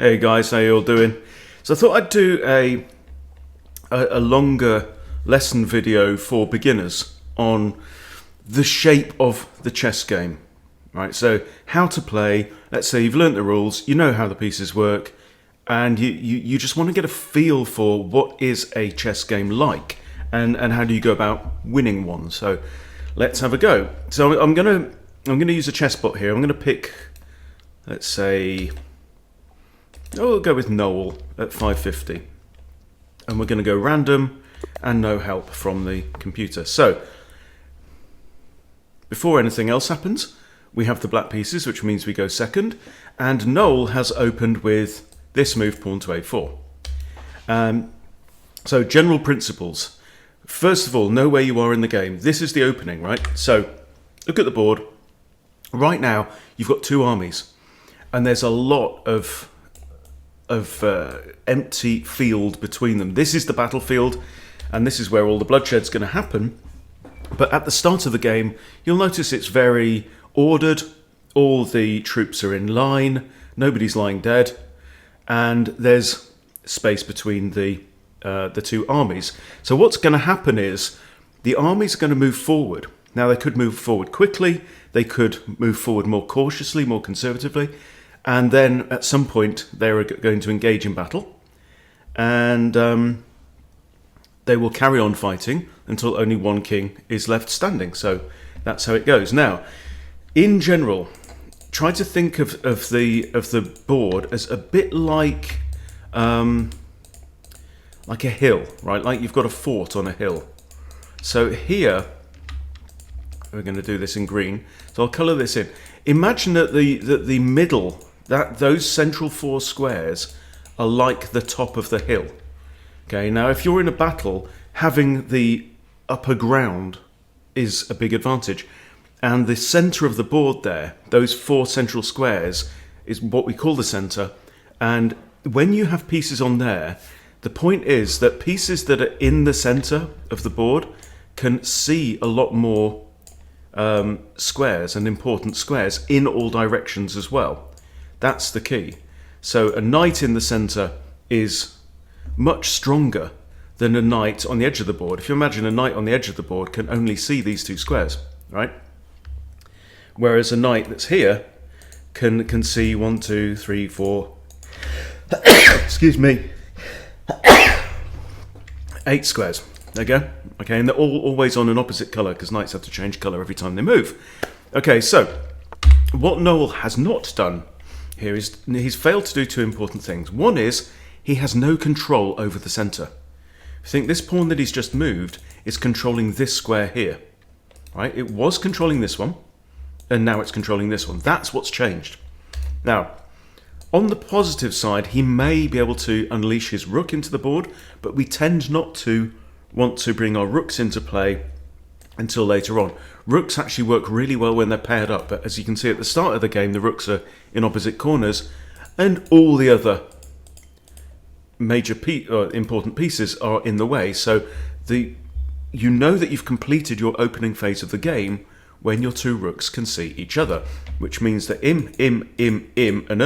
Hey guys, how you all doing? So I thought I'd do a longer lesson video for beginners on the shape of the chess game. Right, so how to play. Let's say you've learnt the rules, you know how the pieces work, and you just want to get a feel for what is a chess game like, and how do you go about winning one. So let's have a go. So I'm gonna use a chessbot here. I'm gonna pick, let's say, we'll go with Noel at 550, and we're going to go random and no help from the computer. So before anything else happens, we have the black pieces, which means we go second, and Noel has opened with this move, pawn to a4. So general principles. First of all, know where you are in the game. This is the opening, right? So look at the board. Right now, you've got two armies, and there's a lot of empty field between them. This is the battlefield, and this is where all the bloodshed's going to happen. But at the start of the game, you'll notice it's very ordered. All the troops are in line, nobody's lying dead, and there's space between the two armies. So what's going to happen is the armies are going to move forward. Now, they could move forward quickly, they could move forward more cautiously, more conservatively, and then at some point they're going to engage in battle, and they will carry on fighting until only one king is left standing. So that's how it goes. Now, in general, try to think of the board as a bit like a hill, right? Like you've got a fort on a hill. So here, we're going to do this in green. So I'll colour this in. Imagine that the middle, those central four squares are like the top of the hill. Okay, now if you're in a battle, having the upper ground is a big advantage. And the centre of the board there, those four central squares, is what we call the centre. And when you have pieces on there, the point is that pieces that are in the centre of the board can see a lot more squares and important squares in all directions as well. That's the key. So a knight in the centre is much stronger than a knight on the edge of the board. If you imagine a knight on the edge of the board can only see these two squares, right? Whereas a knight that's here can see 1, 2, 3, 4, excuse me, 8 squares. There you go. Okay, and they're all always on an opposite colour because knights have to change colour every time they move. Okay, so what Noel has not done here is he's failed to do two important things. One is he has no control over the centre. I think this pawn that he's just moved is controlling this square here. Right? It was controlling this one, and now it's controlling this one. That's what's changed. Now, on the positive side, he may be able to unleash his rook into the board, but we tend not to want to bring our rooks into play until later on. Rooks actually work really well when they're paired up, but as you can see at the start of the game, the rooks are in opposite corners, and all the other major important pieces are in the way. So you know that you've completed your opening phase of the game when your two rooks can see each other, which means that Im, and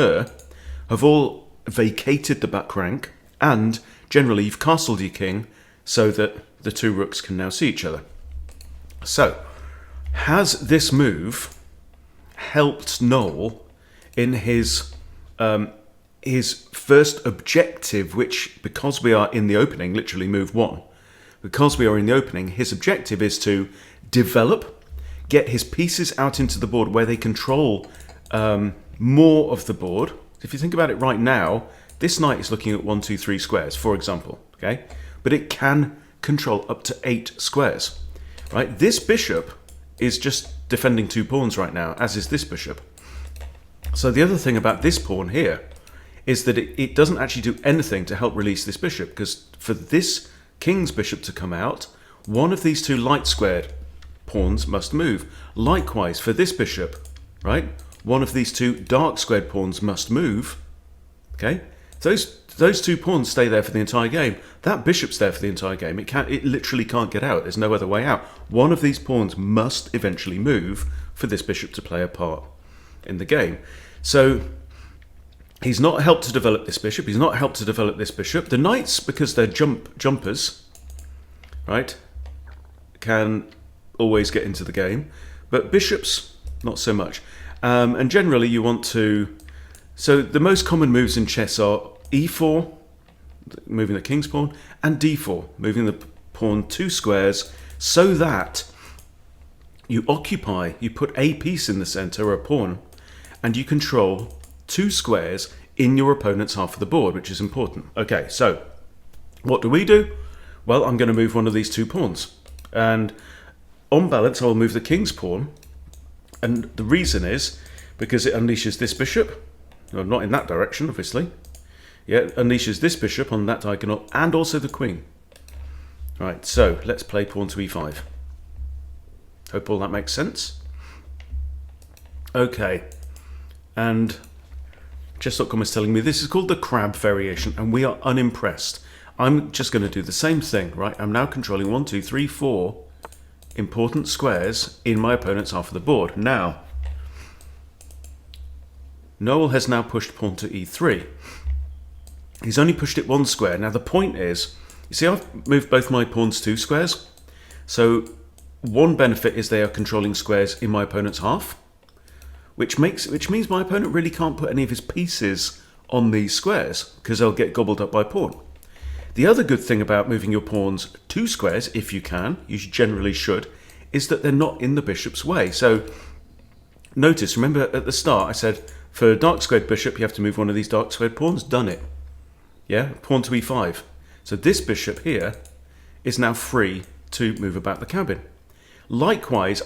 have all vacated the back rank, and generally you've castled your king so that the two rooks can now see each other. So, has this move helped Noel in his first objective, which, because we are in the opening, literally move 1, because we are in the opening, his objective is to develop, get his pieces out into the board where they control more of the board. If you think about it right now, this knight is looking at 1, 2, 3 squares, for example, okay? But it can control up to 8 squares, right? This bishop is just defending 2 pawns right now, as is this bishop. So the other thing about this pawn here is that it doesn't actually do anything to help release this bishop, because for this king's bishop to come out, one of these 2 light squared pawns must move. Likewise, for this bishop, right, one of these 2 dark squared pawns must move. Okay, those 2 pawns stay there for the entire game. That bishop's there for the entire game. It literally can't get out. There's no other way out. One of these pawns must eventually move for this bishop to play a part in the game. So He's not helped to develop this bishop. He's not helped to develop this bishop. The knights, because they're jumpers, right, can always get into the game. But bishops, not so much. And generally you want to... So the most common moves in chess are e4, moving the king's pawn, and d4, moving the pawn 2 squares, so that you put a piece in the center, or a pawn, and you control 2 squares in your opponent's half of the board, which is important. Okay, so what do we do? Well, I'm going to move one of these 2 pawns. And on balance, I will move the king's pawn. And the reason is because it unleashes this bishop. Well, not in that direction, obviously. Yeah, it unleashes this bishop on that diagonal, and also the queen. Right, so let's play pawn to e5. Hope all that makes sense. Okay, and chess.com is telling me this is called the crab variation, and we are unimpressed. I'm just going to do the same thing, right? I'm now controlling 1, 2, 3, 4 important squares in my opponent's half of the board. Now, Noel has now pushed pawn to e3. He's only pushed it 1 square. Now the point is, you see I've moved both my pawns 2 squares. So one benefit is they are controlling squares in my opponent's half, which means my opponent really can't put any of his pieces on these squares because they'll get gobbled up by pawn. The other good thing about moving your pawns 2 squares, if you can, you generally should, is that they're not in the bishop's way. So notice, remember at the start I said for a dark squared bishop you have to move one of these dark squared pawns. Done it. Yeah, pawn to e5. So this bishop here is now free to move about the cabin. Likewise,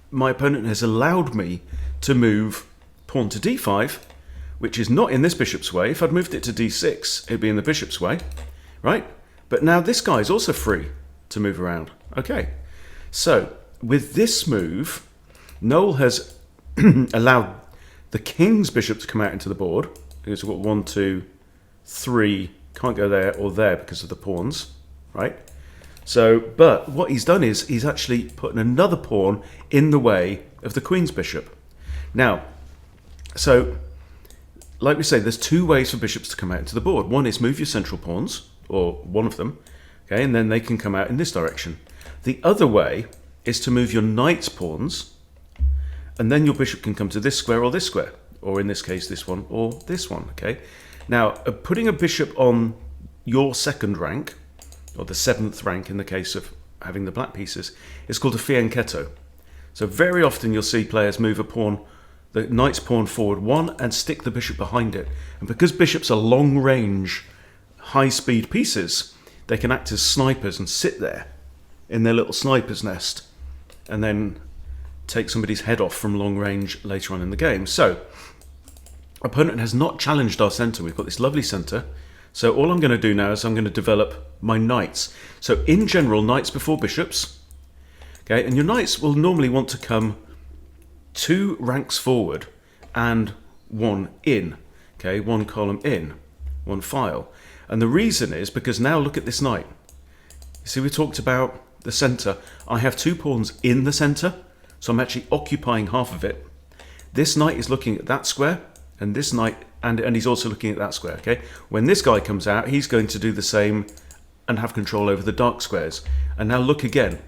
my opponent has allowed me to move pawn to d5, which is not in this bishop's way. If I'd moved it to d6, it'd be in the bishop's way, right? But now this guy is also free to move around. Okay, so with this move, Noel has allowed the king's bishop to come out into the board, because we've got 1, 2, 3, can't go there or there because of the pawns, right? So, but what he's done is he's actually put another pawn in the way of the queen's bishop. Now, so like we say, there's 2 ways for bishops to come out into the board. One is move your central pawns, or one of them, okay, and then they can come out in this direction. The other way is to move your knight's pawns, and then your bishop can come to this square or this square, or in this case, this one or this one, okay? Now, putting a bishop on your 2nd rank, or the 7th rank in the case of having the black pieces, is called a fianchetto. So very often you'll see players move a pawn, the knight's pawn forward 1 and stick the bishop behind it. And because bishops are long range, high speed pieces, they can act as snipers and sit there in their little sniper's nest and then take somebody's head off from long range later on in the game. So, opponent has not challenged our centre. We've got this lovely centre. So all I'm going to do now is I'm going to develop my knights. So in general, knights before bishops. Okay, and your knights will normally want to come 2 ranks forward and 1 in. Okay, 1 column in, 1 file. And the reason is because now look at this knight. You see, we talked about the centre. I have 2 pawns in the centre, so I'm actually occupying half of it. This knight is looking at that square, and this knight, and he's also looking at that square, okay? When this guy comes out, he's going to do the same and have control over the dark squares. And now look again.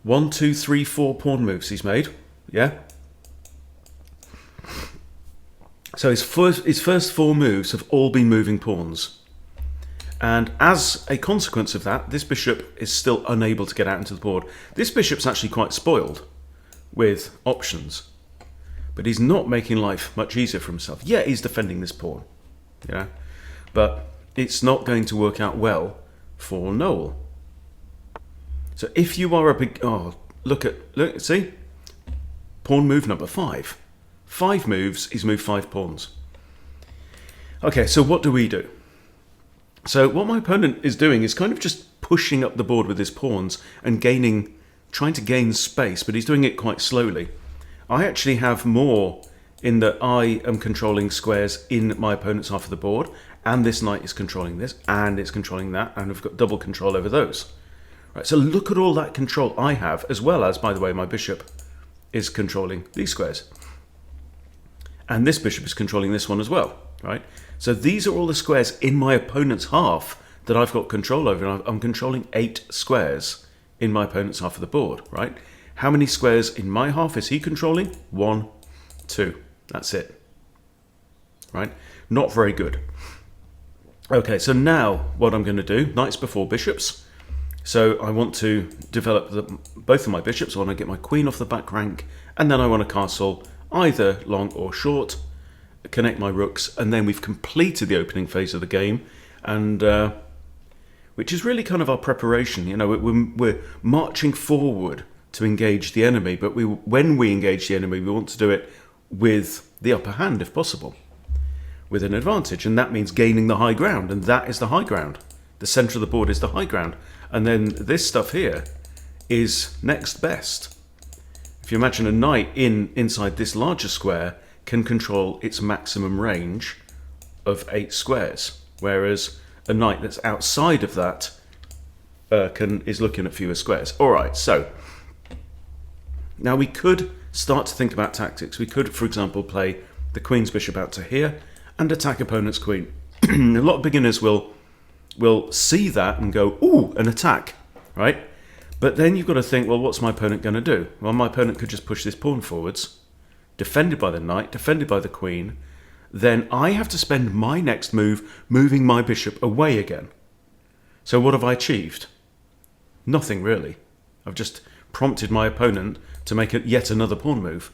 1, 2, 3, 4 pawn moves he's made, yeah? So his first 4 moves have all been moving pawns. And as a consequence of that, this bishop is still unable to get out into the board. This bishop's actually quite spoiled with options. But he's not making life much easier for himself. Yeah, he's defending this pawn, yeah, but it's not going to work out well for Noel. So if you are a big, look, see, pawn move number 5. 5 moves, he's moved 5 pawns. Okay, so what do we do? So what my opponent is doing is kind of just pushing up the board with his pawns and trying to gain space, but he's doing it quite slowly. I actually have more in that I am controlling squares in my opponent's half of the board, and this knight is controlling this, and it's controlling that, and we've got double control over those. Right, so look at all that control I have, as well as, by the way, my bishop is controlling these squares. And this bishop is controlling this one as well, right? So these are all the squares in my opponent's half that I've got control over. And I'm controlling 8 squares in my opponent's half of the board, right? How many squares in my half is he controlling? 1, 2. That's it, right? Not very good. Okay, so now what I'm going to do, knights before bishops. So I want to develop both of my bishops. I want to get my queen off the back rank, and then I want to castle either long or short, connect my rooks, and then we've completed the opening phase of the game, and which is really kind of our preparation. You know, we're marching forward to engage the enemy, but when we engage the enemy, we want to do it with the upper hand, if possible, with an advantage, and that means gaining the high ground, and that is the high ground. The center of the board is the high ground, and then this stuff here is next best. If you imagine a knight inside this larger square can control its maximum range of 8 squares, whereas a knight that's outside of that is looking at fewer squares. All right, so now we could start to think about tactics. We could, for example, play the queen's bishop out to here and attack opponent's queen. A lot of beginners will see that and go, ooh, an attack, right? But then you've got to think, well, what's my opponent going to do? Well, my opponent could just push this pawn forwards, defended by the knight, defended by the queen. Then I have to spend my next move moving my bishop away again. So what have I achieved? Nothing, really. I've just prompted my opponent to make yet another pawn move.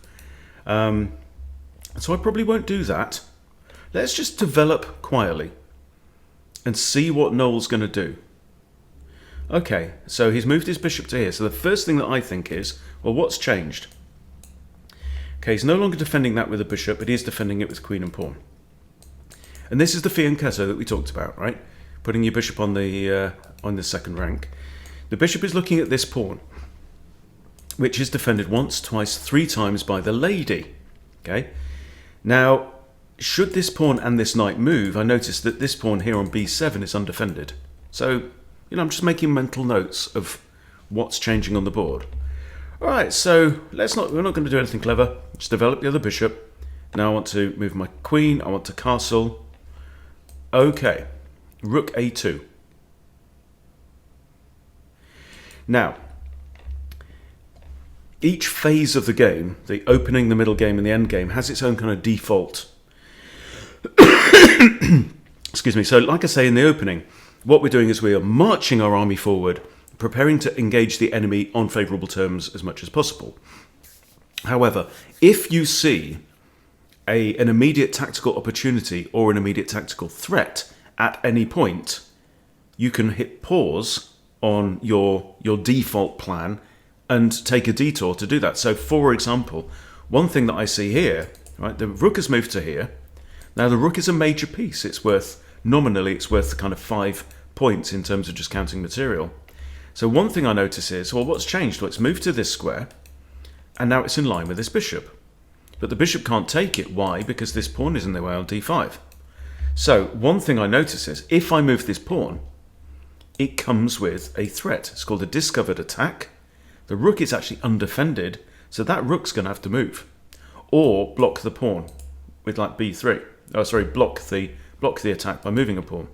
So I probably won't do that. Let's just develop quietly and see what Noel's going to do. Okay, so he's moved his bishop to here. So the first thing that I think is, well, what's changed? Okay, he's no longer defending that with a bishop, but he is defending it with queen and pawn. And this is the fianchetto that we talked about, right? Putting your bishop on the second rank. The bishop is looking at this pawn, which is defended once, twice, 3 times by the lady. Okay, now, should this pawn and this knight move, I notice that this pawn here on b7 is undefended. So, you know, I'm just making mental notes of what's changing on the board. All right, so we're not going to do anything clever. Just develop the other bishop. Now I want to move my queen. I want to castle. Okay, rook a2. Now, each phase of the game, the opening, the middle game, and the end game, has its own kind of default. Excuse me. So, like I say in the opening, what we're doing is we are marching our army forward, preparing to engage the enemy on favourable terms as much as possible. However, if you see an immediate tactical opportunity or an immediate tactical threat at any point, you can hit pause on your default plan and take a detour to do that. So, for example, one thing that I see here, right, the rook has moved to here. Now, the rook is a major piece. Nominally, it's worth kind of 5 points in terms of just counting material. So one thing I notice is, well, what's changed? Well, it's moved to this square, and now it's in line with this bishop. But the bishop can't take it. Why? Because this pawn is in the way on d5. So one thing I notice is, if I move this pawn, it comes with a threat. It's called a discovered attack. The rook is actually undefended, so that rook's going to have to move. Or block the pawn with like b3. Oh, sorry, block the attack by moving a pawn.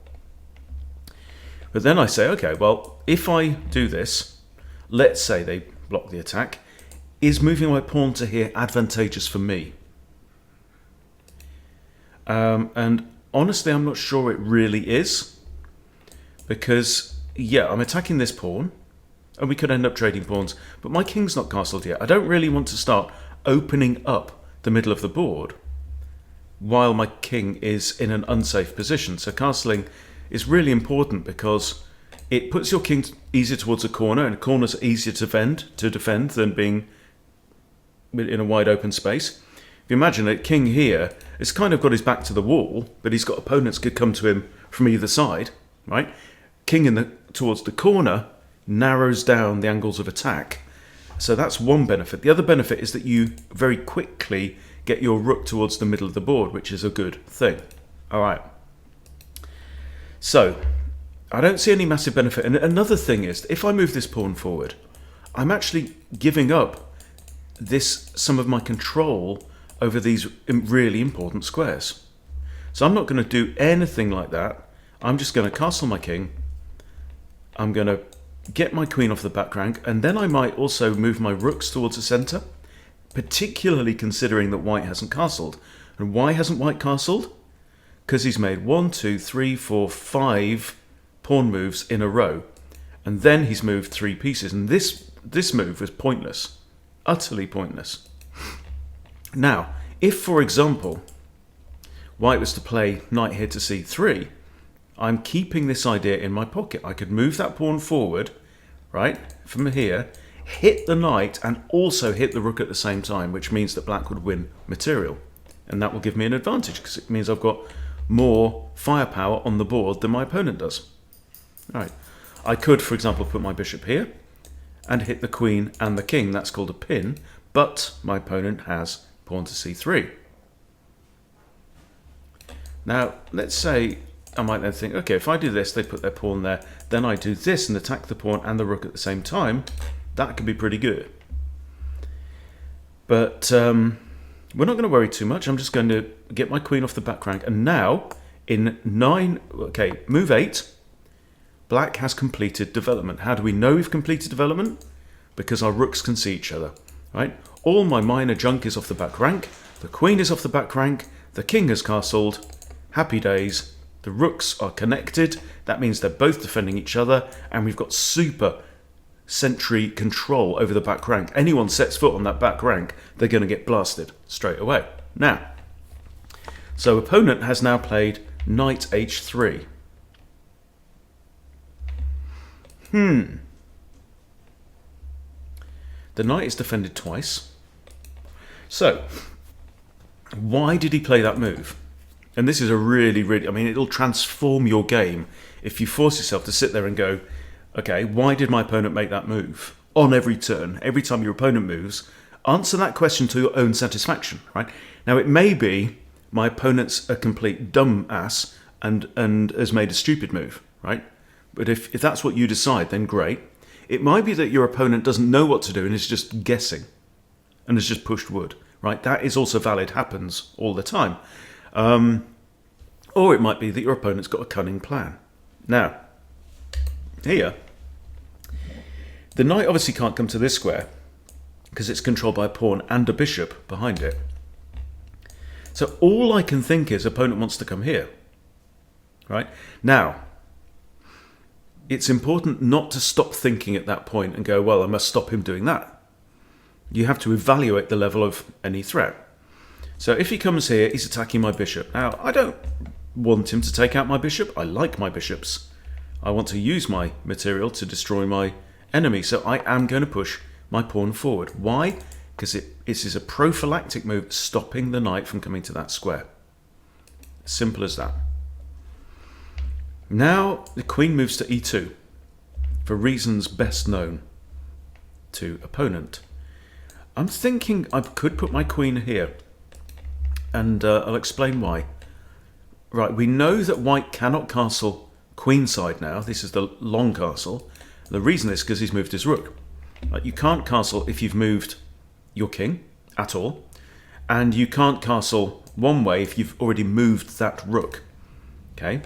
But then I say, okay, well, if I do this, let's say they block the attack, is moving my pawn to here advantageous for me? And honestly, I'm not sure it really is. Because, yeah, I'm attacking this pawn, and we could end up trading pawns, but my king's not castled yet. I don't really want to start opening up the middle of the board while my king is in an unsafe position. So castling is really important because it puts your king easier towards a corner, and corners are easier to defend than being in a wide open space. If you imagine a king here, it's kind of got his back to the wall, but he's got opponents could come to him from either side, right? King towards the corner narrows down the angles of attack. So that's one benefit. The other benefit is that you very quickly get your rook towards the middle of the board, which is a good thing. All right. So I don't see any massive benefit. And another thing is, if I move this pawn forward, I'm actually giving up some of my control over these really important squares. So I'm not going to do anything like that. I'm just going to castle my king. I'm going to get my queen off the back rank, and then I might also move my rooks towards the centre, particularly considering that white hasn't castled. And why hasn't white castled? Because he's made 1, 2, 3, 4, 5 pawn moves in a row, and then he's moved 3 pieces, and this move was pointless, utterly pointless. Now, if, for example, white was to play knight here to c3, I'm keeping this idea in my pocket. I could move that pawn forward, right, from here, hit the knight, and also hit the rook at the same time, which means that black would win material. And that will give me an advantage, because it means I've got more firepower on the board than my opponent does. Right. I could, for example, put my bishop here and hit the queen and the king. That's called a pin, but my opponent has pawn to c3. Now, let's say I might then think, okay, if I do this, they put their pawn there, then I do this and attack the pawn and the rook at the same time. That could be pretty good. But we're not going to worry too much. I'm just going to get my queen off the back rank. And now, in move 8, black has completed development. How do we know we've completed development? Because our rooks can see each other, right? All my minor junk is off the back rank. The queen is off the back rank. The king has castled. Happy days. The rooks are connected. That means they're both defending each other. And we've got super sentry control over the back rank. Anyone sets foot on that back rank, they're going to get blasted straight away. Now, so opponent has now played knight h3. The knight is defended twice. So, why did he play that move? And this is a really, I mean, it'll transform your game if you force yourself to sit there and go, okay, why did my opponent make that move? On every turn, every time your opponent moves, answer that question to your own satisfaction, right? Now, it may be my opponent's a complete dumb ass and has made a stupid move, right? But if that's what you decide, then great. It might be that your opponent doesn't know what to do and is just guessing and has just pushed wood, right? That is also valid, happens all the time. Or it might be that your opponent's got a cunning plan. Now, here, the knight obviously can't come to this square because it's controlled by a pawn and a bishop behind it. So all I can think is opponent wants to come here, right? Now, it's important not to stop thinking at that point and go, well, I must stop him doing that. You have to evaluate the level of any threat. So if he comes here, he's attacking my bishop. Now, I don't want him to take out my bishop. I like my bishops. I want to use my material to destroy my enemy. So I am going to push my pawn forward. Why? Because it is a prophylactic move, stopping the knight from coming to that square. Simple as that. Now the queen moves to e2 for reasons best known to opponent. I'm thinking I could put my queen here, and I'll explain why. Right, we know that white cannot castle queenside now. This is the long castle. The reason is because he's moved his rook. Like, you can't castle if you've moved your king at all, and you can't castle one way if you've already moved that rook. Okay,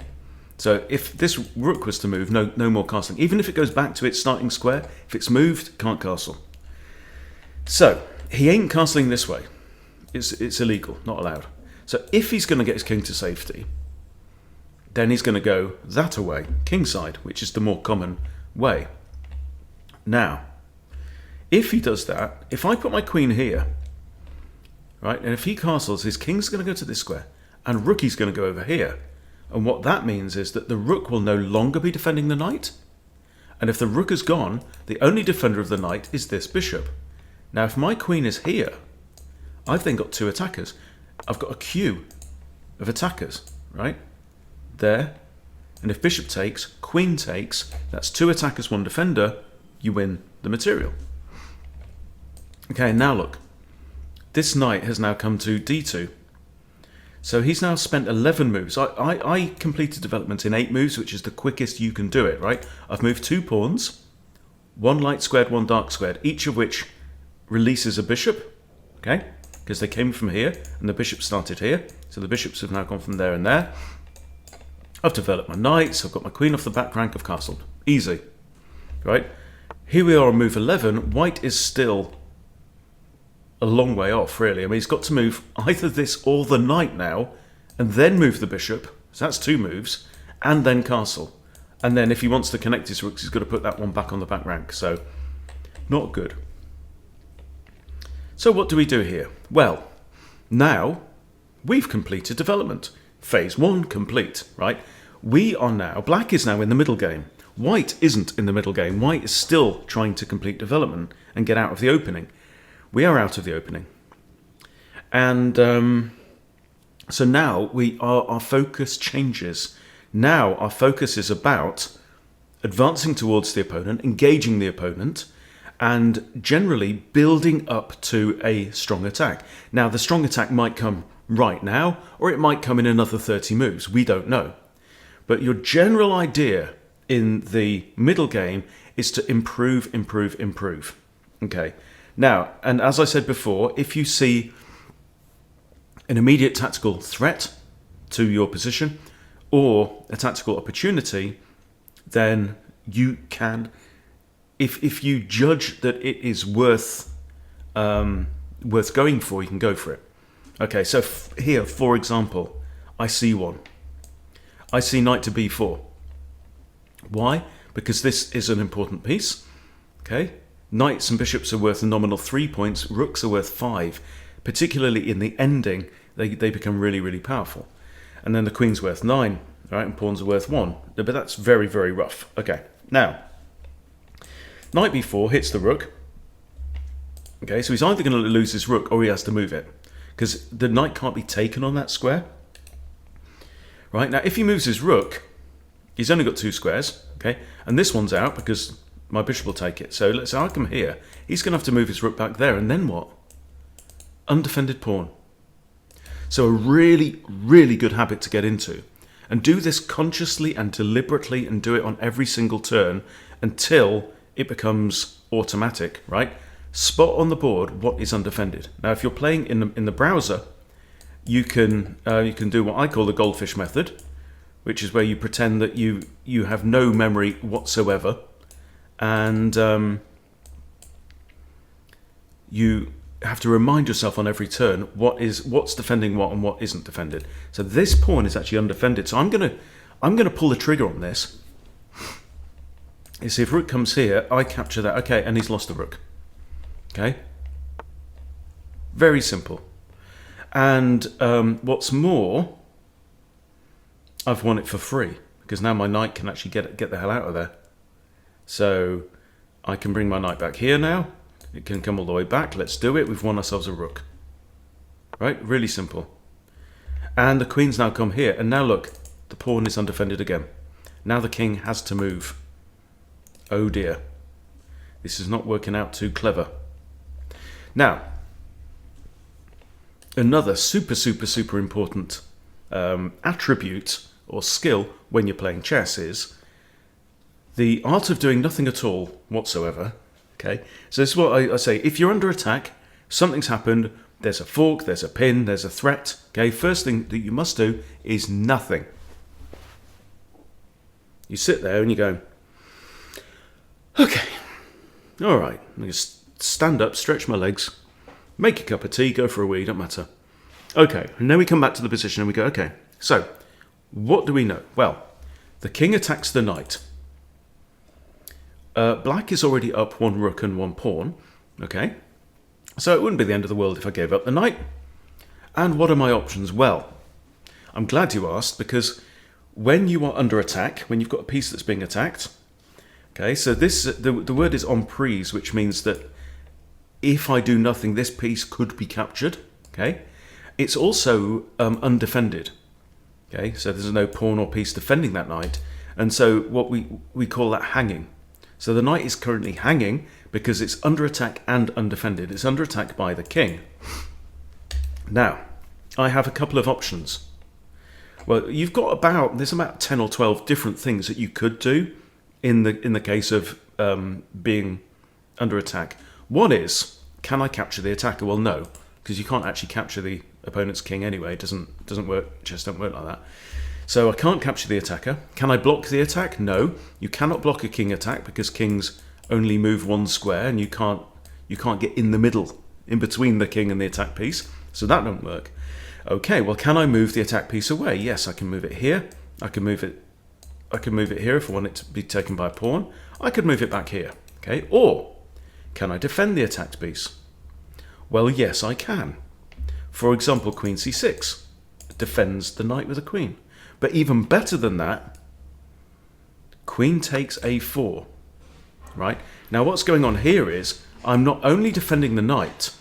so if this rook was to move, no more castling. Even if it goes back to its starting square, if it's moved, can't castle. So he ain't castling this way. It's illegal, not allowed. So if he's going to get his king to safety, then he's going to go that away, kingside, which is the more common way. Now, if he does that, if I put my queen here, right, and if he castles, his king's going to go to this square, and rookie's going to go over here. And what that means is that the rook will no longer be defending the knight. And if the rook is gone, the only defender of the knight is this bishop. Now, if my queen is here, I've then got two attackers. I've got a queue of attackers, right? There. And if bishop takes, queen takes, that's two attackers, one defender, you win the material. Okay, now look. This knight has now come to d2. So he's now spent 11 moves. I completed development in 8 moves, which is the quickest you can do it, right? I've moved 2 pawns, 1 light squared, 1 dark squared, each of which releases a bishop, okay? because they came from here and the bishops started here. So the bishops have now gone from there and there. I've developed my knights, I've got my queen off the back rank, I've castled. Easy, right? Here we are on move 11. White is still a long way off, really. I mean, he's got to move either this or the knight now, and then move the bishop. So that's 2 moves, and then castle. And then if he wants to connect his rooks, he's got to put that one back on the back rank. So, not good. So what do we do here? Well, now we've completed development. Phase 1 complete, right? We are now, black is now in the middle game. White isn't in the middle game. White is still trying to complete development and get out of the opening. We are out of the opening. And so now our focus changes. Now our focus is about advancing towards the opponent, engaging the opponent, and generally building up to a strong attack. Now the strong attack might come right now, or it might come in another 30 moves. We don't know. But your general idea in the middle game is to improve. Okay. Now, and as I said before, if you see an immediate tactical threat to your position or a tactical opportunity, then you can, if you judge that it is worth going for, you can go for it. Okay, so here, for example, I see one. I see knight to b4. Why? Because this is an important piece. Okay, knights and bishops are worth a nominal 3 points. Rooks are worth 5. Particularly in the ending, they become really, really powerful. And then the queen's worth 9, right? And pawns are worth 1. But that's very, very rough. Okay, now, knight b4 hits the rook. Okay, so he's either going to lose his rook or he has to move it, because the knight can't be taken on that square. Right, now if he moves his rook, he's only got 2 squares, okay? And this one's out because my bishop will take it. So let's say I come here, he's going to have to move his rook back there, and then what? Undefended pawn. So a really, really good habit to get into. And do this consciously and deliberately, and do it on every single turn until it becomes automatic, right? Spot on the board what is undefended. Now, if you're playing in the browser, you can do what I call the goldfish method, which is where you pretend that you have no memory whatsoever, and you have to remind yourself on every turn what's defending what and what isn't defended. So this pawn is actually undefended. So I'm gonna pull the trigger on this. You see, if rook comes here, I capture that. Okay, and he's lost the rook. Okay, very simple. And what's more, I've won it for free, because now my knight can actually get the hell out of there. So I can bring my knight back here now. It can come all the way back. Let's do it. We've won ourselves a rook. Right? Really simple. And the queen's now come here. And now look, the pawn is undefended again. Now the king has to move. Oh dear. This is not working out too clever. Now, another super important attribute or skill when you're playing chess is the art of doing nothing at all whatsoever. Okay, so this is what I say. If you're under attack, something's happened, there's a fork, there's a pin, there's a threat. Okay, first thing that you must do is nothing. You sit there and you go, okay, all right, I'm going to stand up, stretch my legs, make a cup of tea, go for a wee, don't matter. Okay, and then we come back to the position and we go, okay, so what do we know? Well, the king attacks the knight. Black is already up 1 rook and 1 pawn, okay? So it wouldn't be the end of the world if I gave up the knight. And what are my options? Well, I'm glad you asked, because when you are under attack, when you've got a piece that's being attacked, okay, so this the word is emprise, which means that if I do nothing, this piece could be captured, okay? It's also undefended, okay? So there's no pawn or piece defending that knight. And so what we call that hanging. So the knight is currently hanging because it's under attack and undefended. It's under attack by the king. Now, I have a couple of options. Well, there's about 10 or 12 different things that you could do in the case of being under attack. One is, can I capture the attacker? Well, no. because you can't actually capture the opponent's king anyway. It doesn't work. Chess don't work like that. So I can't capture the attacker. Can I block the attack? No, you cannot block a king attack because kings only move one square, and you can't get in the middle, in between the king and the attack piece. So that don't work. Okay, well, can I move the attack piece away? Yes, I can move it here. I can move it here if I want it to be taken by a pawn. I could move it back here. Okay, or can I defend the attacked piece? Well, yes, I can. For example, queen c6 defends the knight with a queen. But even better than that, queen takes a4. Right? Now what's going on here is I'm not only defending the knight,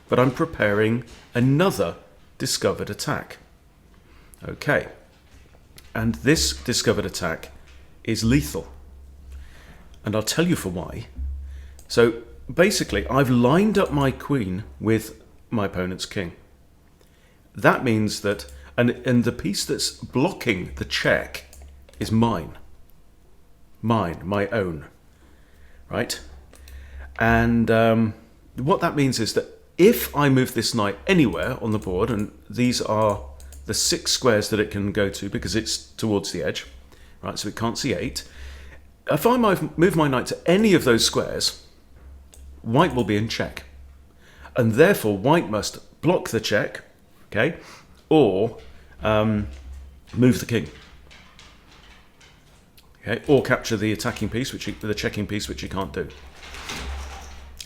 but I'm preparing another discovered attack. Okay. And this discovered attack is lethal. And I'll tell you for why. So basically, I've lined up my queen with my opponent's king. That means that, and the piece that's blocking the check is mine. Mine, my own. Right? And what that means is that if I move this knight anywhere on the board, and these are the 6 squares that it can go to because it's towards the edge, right? So it can't see 8. If I move my knight to any of those squares, white will be in check. And therefore, white must block the check, okay, or move the king. Okay, or capture the attacking piece, the checking piece, which you can't do.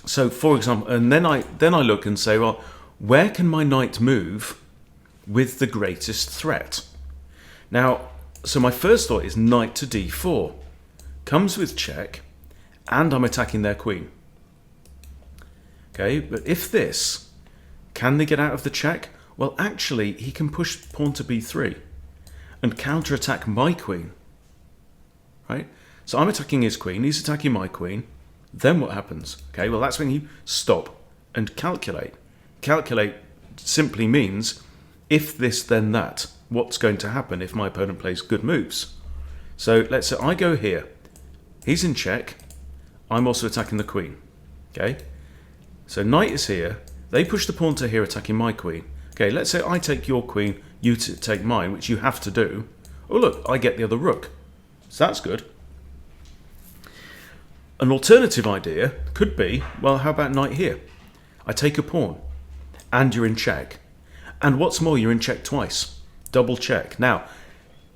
So, for example, and then I look and say, well, where can my knight move with the greatest threat? Now, so my first thought is knight to d4. Comes with check, and I'm attacking their queen. Okay, but if this, can they get out of the check? Well, actually, he can push pawn to b3 and counterattack my queen. Right? So I'm attacking his queen, he's attacking my queen. Then what happens? Okay, well, that's when you stop and calculate. Calculate simply means if this, then that. What's going to happen if my opponent plays good moves? So let's say I go here. He's in check. I'm also attacking the queen. Okay? So knight is here. They push the pawn to here, attacking my queen. Okay, let's say I take your queen, you take mine, which you have to do. Oh, look, I get the other rook. So that's good. An alternative idea could be, well, how about knight here? I take a pawn, and you're in check. And what's more, you're in check twice. Double check. Now,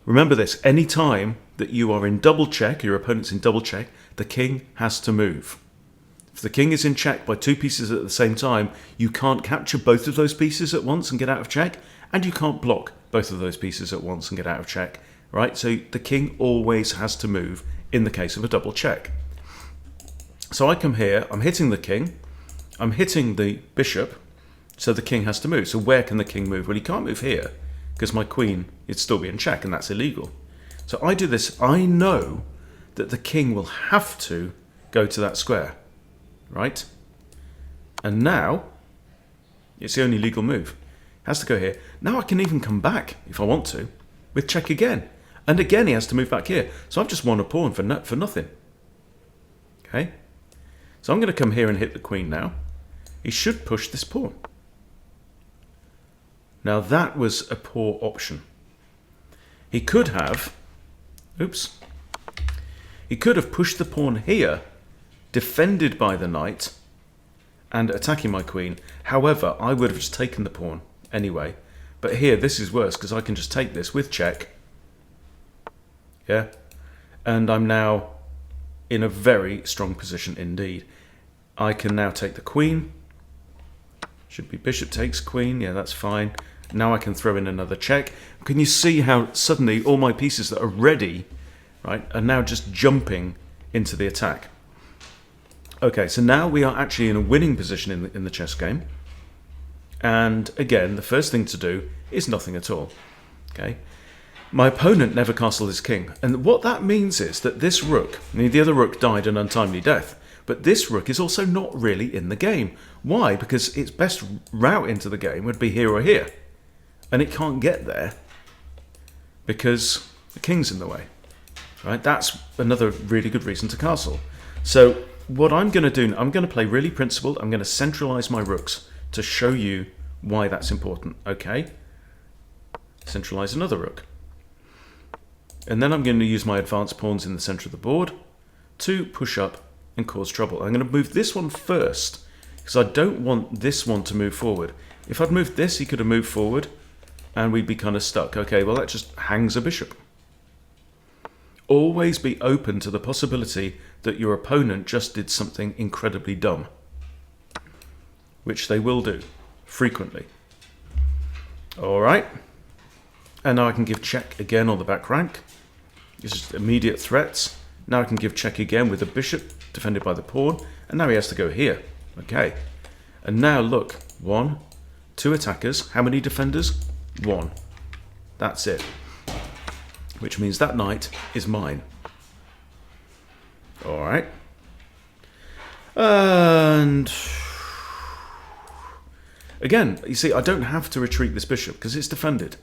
remember this, any time that you are in double check, your opponent's in double check, the king has to move. If the king is in check by 2 pieces at the same time, you can't capture both of those pieces at once and get out of check, and you can't block both of those pieces at once and get out of check. Right? So the king always has to move in the case of a double check. So I come here, I'm hitting the king, I'm hitting the bishop, so the king has to move. So where can the king move? Well, he can't move here because my queen would still be in check, and that's illegal. So I do this, I know that the king will have to go to that square, right? And now, it's the only legal move. It has to go here. Now I can even come back, if I want to, with check again. And again, he has to move back here. So I've just won a pawn for nothing. Okay? So I'm going to come here and hit the queen now. He should push this pawn. Now that was a poor option. He could have... Oops. He could have pushed the pawn here, defended by the knight, and attacking my queen. However, I would have just taken the pawn anyway. But here, this is worse, because I can just take this with check. Yeah? And I'm now in a very strong position indeed. I can now take the queen. Should be bishop takes queen. Yeah, that's fine. Now I can throw in another check. Can you see how suddenly all my pieces that are ready, right, are now just jumping into the attack? Okay, so now we are actually in a winning position in the chess game. And again, the first thing to do is nothing at all. Okay, my opponent never castled his king, and what that means is that this rook, I mean, the other rook died an untimely death, but this rook is also not really in the game. Why? Because its best route into the game would be here or here, and it can't get there because the king's in the way. Right? That's another really good reason to castle. So what I'm going to do, I'm going to play really principled. I'm going to centralize my rooks to show you why that's important. Okay, centralize another rook. And then I'm going to use my advanced pawns in the center of the board to push up and cause trouble. I'm going to move this one first because I don't want this one to move forward. If I'd moved this, he could have moved forward and we'd be kind of stuck. Okay, well that just hangs a bishop. Always be open to the possibility that your opponent just did something incredibly dumb, which they will do frequently. All right, and now I can give check again on the back rank. This is immediate threats. Now I can give check again with the bishop defended by the pawn, and now he has to go here. Okay, and now look, 1, 2 attackers. How many defenders? 1. That's it. Which means that knight is mine. All right. And again, you see, I don't have to retreat this bishop because it's defended.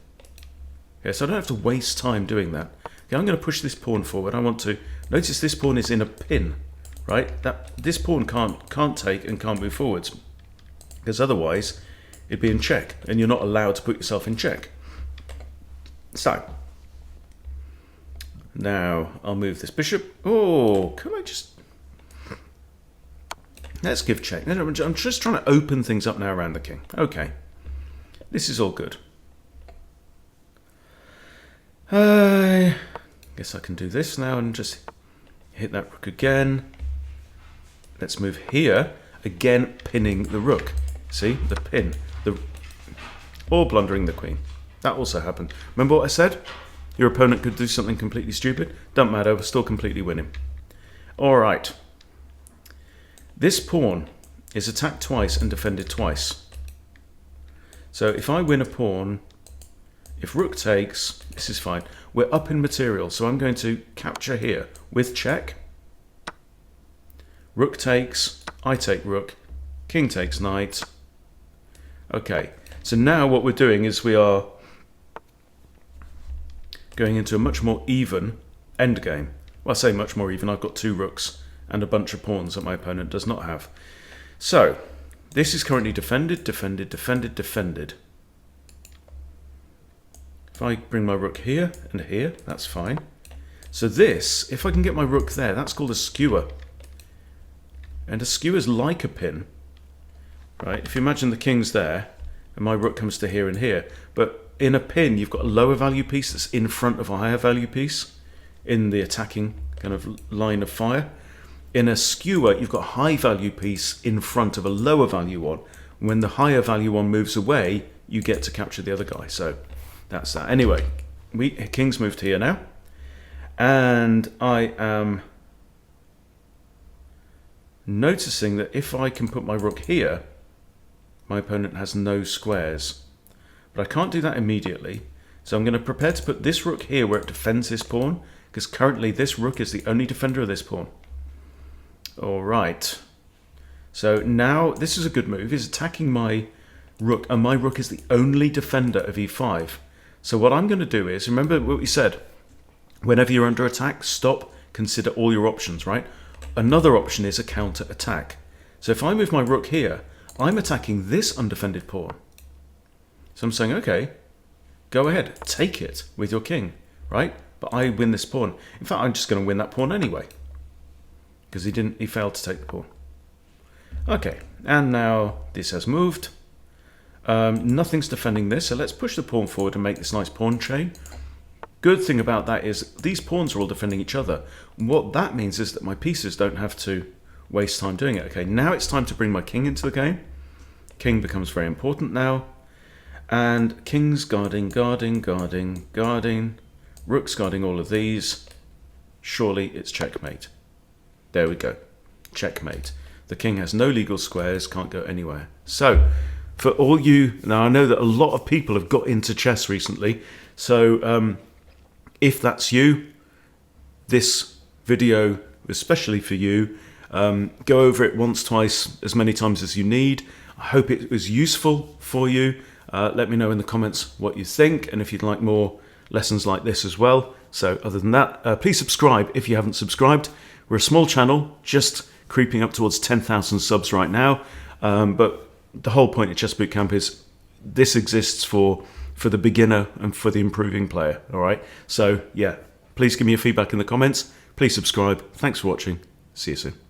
Okay, so I don't have to waste time doing that. Okay, I'm going to push this pawn forward. I want to notice this pawn is in a pin, right? This pawn can't take and can't move forwards because otherwise it'd be in check, and you're not allowed to put yourself in check. So now I'll move this bishop. Oh, can I just... Let's give check. I'm just trying to open things up now around the king. Okay. This is all good. I guess I can do this now and just hit that rook again. Let's move here. Again, pinning the rook. See? The pin. Or blundering the queen. That also happened. Remember what I said? Your opponent could do something completely stupid. Don't matter, we're still completely winning. Alright. This pawn is attacked twice and defended twice. So if I win a pawn, if rook takes, this is fine. We're up in material, so I'm going to capture here with check. Rook takes, I take rook, king takes knight. Okay, so now what we're doing is we are going into a much more even endgame. Well, I say much more even. I've got 2 rooks and a bunch of pawns that my opponent does not have. So, this is currently defended, defended, defended, defended. If I bring my rook here and here, that's fine. So this, if I can get my rook there, that's called a skewer. And a skewer is like a pin, right? If you imagine the king's there, and my rook comes to here and here, but in a pin, you've got a lower value piece that's in front of a higher value piece in the attacking kind of line of fire. In a skewer, you've got a high value piece in front of a lower value one. When the higher value one moves away, you get to capture the other guy. So that's that. Anyway, king's moved here now. And I am noticing that if I can put my rook here, my opponent has no squares. But I can't do that immediately. So I'm going to prepare to put this rook here where it defends this pawn, because currently this rook is the only defender of this pawn. Alright. So now this is a good move. He's attacking my rook, and my rook is the only defender of e5. So what I'm going to do is, remember what we said, whenever you're under attack, stop, consider all your options, right? Another option is a counter attack. So if I move my rook here, I'm attacking this undefended pawn. So I'm saying, okay, go ahead, take it with your king, right? But I win this pawn. In fact, I'm just going to win that pawn anyway, because he failed to take the pawn. Okay, and now this has moved. Nothing's defending this, so let's push the pawn forward and make this nice pawn chain. Good thing about that is these pawns are all defending each other. What that means is that my pieces don't have to waste time doing it. Okay, now it's time to bring my king into the game. King becomes very important now. And king's guarding, guarding, guarding, guarding. Rook's guarding all of these. Surely it's checkmate. There we go. Checkmate. The king has no legal squares, can't go anywhere. So, for all you... Now, I know that a lot of people have got into chess recently. So, if that's you, this video, especially for you, go over it once, twice, as many times as you need. I hope it was useful for you. Let me know in the comments what you think, and if you'd like more lessons like this as well. So other than that, please subscribe if you haven't subscribed. We're a small channel, just creeping up towards 10,000 subs right now, but the whole point of Chess Boot Camp is this exists for the beginner and for the improving player. All right. So yeah, please give me your feedback in the comments. Please subscribe. Thanks for watching. See you soon.